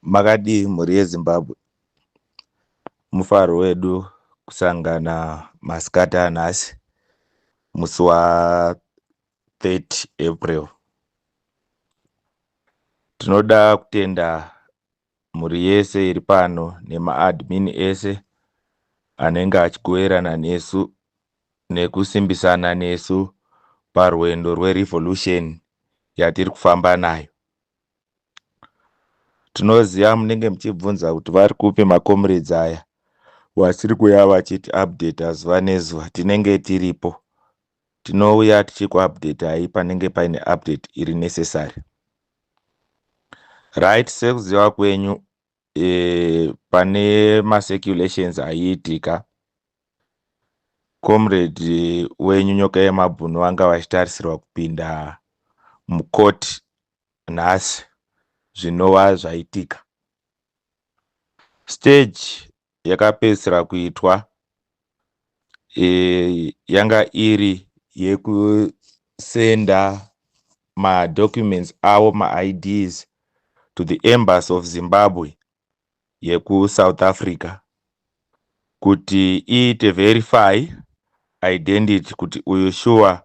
Makadi mhuri yeZimbabwe. Mufaro wedu kusangana masikati anhasi musi wa30 April. Tinoda kutenda mhuri yese iri pano nemaadmin ese anenge achigoverana nesu nekusimbisana nesu parwendo rwerevolution yatiri kufamba nayo. Tinoziva munenge muchibvunza kuti vari kupi makomrades aya wasiri kuuya vachiti update zuva nezuva. Tinenge tiripo, tinouya tichikuupdateai panenge paine update iri necessary. Right, sekuziva kwenyu pane macirculations aiitika, comrade wenyu Nyoka yemabhunu vanga vachitarisirwa kupinda mukoti nhasi zvinova zvaitika. Stage yakapedzisira kuitwa yanga iri yekusenda madocuments avo maIDs to the embassy of Zimbabwe yeku-South Africa kuti iite verify identity kuti uyu shuwa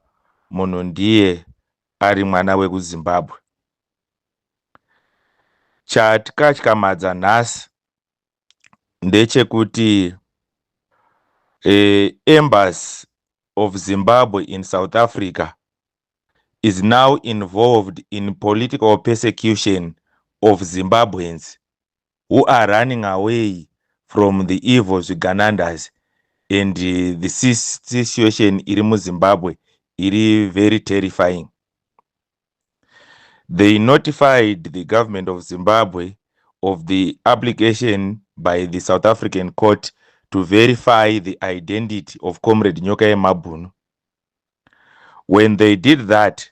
munhu ndiye ari mwana wekuZimbabwe. Chatikatyamadza nhasi ndechekuti embassy of Zimbabwe in South Africa is now involved in political persecution of Zimbabweans who are running away from the evil Zviganandas, and the situation iri muZimbabwe iri very terrifying. They notified the government of Zimbabwe of the application by the South African court to verify the identity of Comrade Nyoka yemabhunu. When they did that,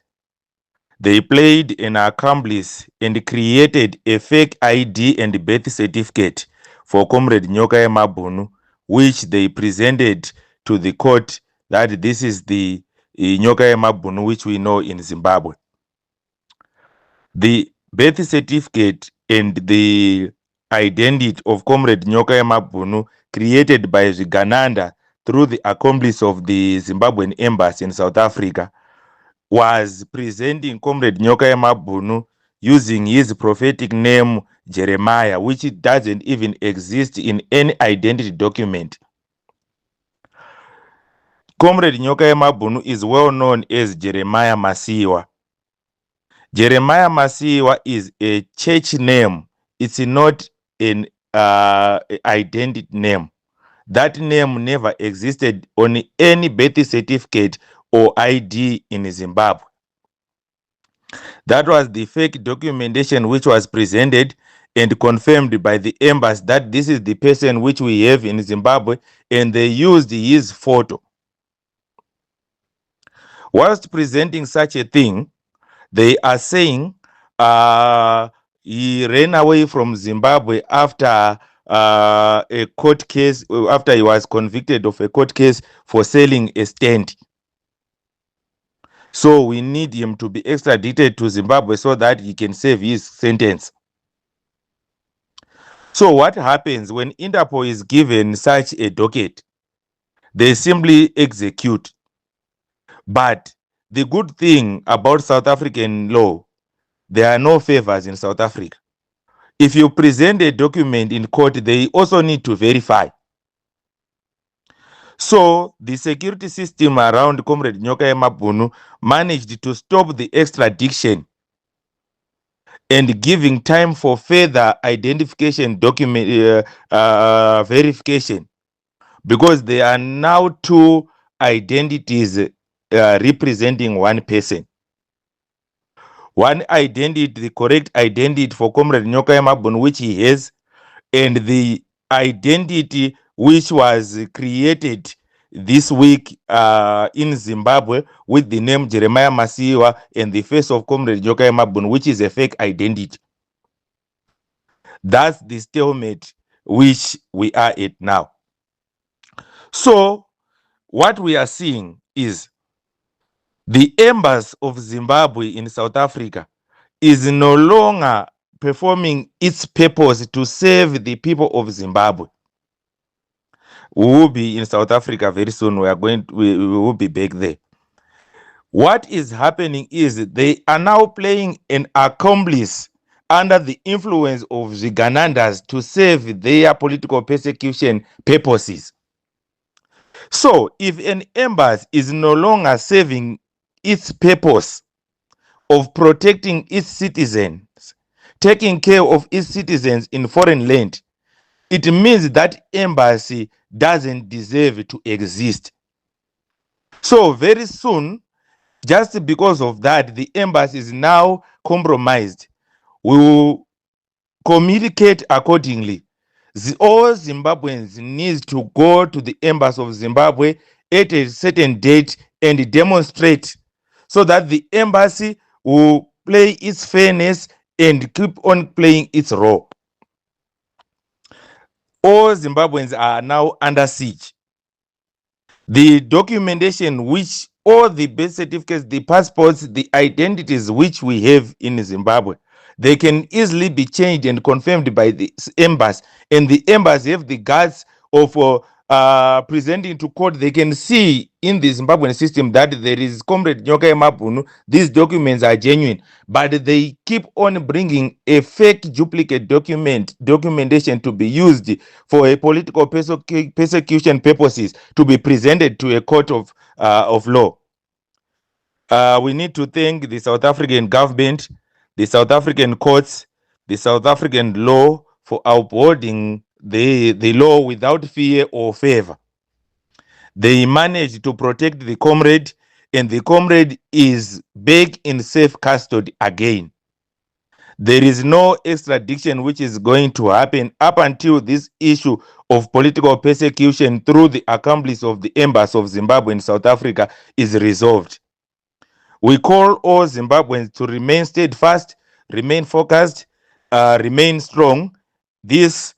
they played an accomplice and created a fake ID and birth certificate for Comrade Nyoka yemabhunu, which they presented to the court that this is the Nyoka yemabhunu which we know in Zimbabwe. The birth certificate and the identity of Comrade Nyoka yemabhunu created by Zvigananda through the accomplice of the Zimbabwean embassy in South Africa was presenting Comrade Nyoka yemabhunu using his prophetic name Jeremiah, which doesn't even exist in any identity document. Comrade Nyoka yemabhunu is well known as Jeremiah Masiwa. Jeremiah Masiwa is a church name. It's not an identity name. That name never existed on any birth certificate or ID in Zimbabwe. That was the fake documentation which was presented and confirmed by the embassy that this is the person which we have in Zimbabwe, and they used his photo. Whilst presenting such a thing, they are saying he ran away from Zimbabwe after a court case, after he was convicted of a court case for selling a stand. So we need him to be extradited to Zimbabwe so that he can save his sentence. So what happens when Interpol is given such a docket? They simply execute. But the good thing about South African law, there are no favors in South Africa. If you present a document in court, they also need to verify. So the security system around Comrade Nyoka yemabhunu managed to stop the extradition and giving time for further identification document verification, because there are now two identities representing one person. One identity, the correct identity for Comrade Nyoka yemabhunu, which he has, and the identity which was created this week in Zimbabwe with the name Jeremiah Masiwa and the face of Comrade Nyoka yemabhunu, which is a fake identity. That's the stalemate which we are at now. So what we are seeing is the embassy of Zimbabwe in South Africa is no longer performing its purpose to serve the people of Zimbabwe. We will be in South Africa very soon. We will be back there. What is happening is they are now playing an accomplice under the influence of the Ganandas to serve their political persecution purposes. So, if an embassy is no longer serving its purpose of protecting its citizens, taking care of its citizens in foreign land, it means that embassy doesn't deserve to exist. So, very soon, just because of that, the embassy is now compromised. We will communicate accordingly. All Zimbabweans need to go to the embassy of Zimbabwe at a certain date and demonstrate, so that the embassy will play its fairness and keep on playing its role. All Zimbabweans are now under siege. The documentation, which all the birth certificates, the passports, the identities which we have in Zimbabwe, they can easily be changed and confirmed by the embassy, and the embassy have the guts of presenting to court. They can see in the Zimbabwean system that there is Comrade Yanyoka yemabhunu, these documents are genuine, but they keep on bringing a fake duplicate documentation to be used for a political persecution purposes, to be presented to a court of law. We need to thank the South African government, the South African courts, the South African law for upholding the law without fear or favor. They managed to protect the comrade, and the comrade is back in safe custody again. There is no extradition which is going to happen up until this issue of political persecution through the accomplice of the embassy of Zimbabwe in South Africa is resolved. We call all Zimbabweans to remain steadfast, remain focused, remain strong. This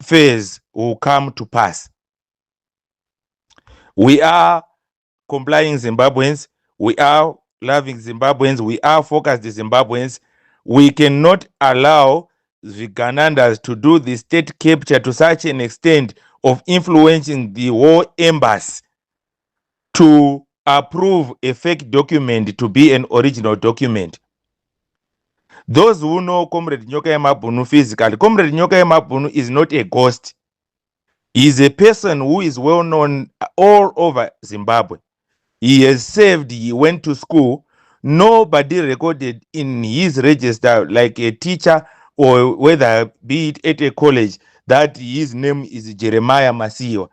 phase will come to pass. We are complying Zimbabweans. We are loving Zimbabweans. We are focused Zimbabweans. We cannot allow the Ganandas to do the state capture to such an extent of influencing the war embassy to approve a fake document to be an original document. Those who know Comrade Yanyoka yemabhunu physically, Comrade Yanyoka yemabhunu is not a ghost. He is a person who is well known all over Zimbabwe. He has served, he went to school. Nobody recorded in his register, like a teacher or whether be it at a college, that his name is Jeremiah Masiwa.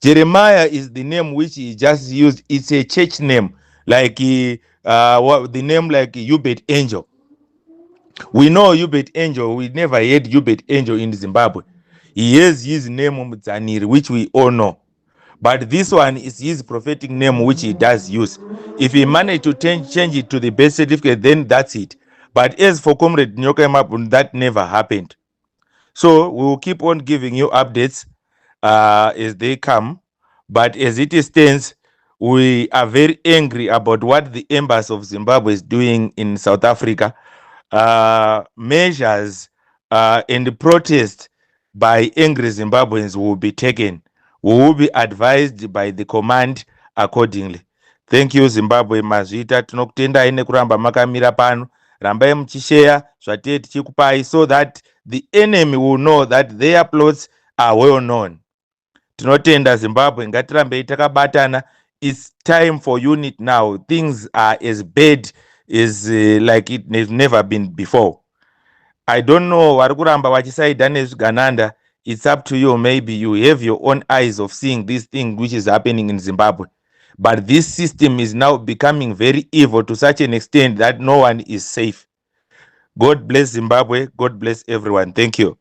Jeremiah is the name which he just used. It's a church name, like the name like Hubert Angel. We know Hubert Angel. We never heard Hubert Angel in Zimbabwe. He has his name Mzaniri, which we all know. But this one is his prophetic name, which he does use. If he managed to change it to the birth certificate, then that's it. But as for Comrade Yanyoka yemabhunu, that never happened. So we will keep on giving you updates as they come. But as it stands, we are very angry about what the embassy of Zimbabwe is doing in South Africa. Measures and protest by angry Zimbabweans will be taken. We will be advised by the command accordingly. Thank you Zimbabwe. Mazvita tinokutendai nekuramba makamira pano. Rambai muchishare zvatei tichikupai, so that the enemy will know that their plots are well known. Tinotenda Zimbabwe, ngatirambei takabatana. It's time for unit now. Things are as bad as like it has never been before. I don't know vari kuramba vachisaidha nezvigananda. It's up to you. Maybe you have your own eyes of seeing this thing which is happening in Zimbabwe. But this system is now becoming very evil to such an extent that no one is safe. God bless Zimbabwe. God bless everyone. Thank you.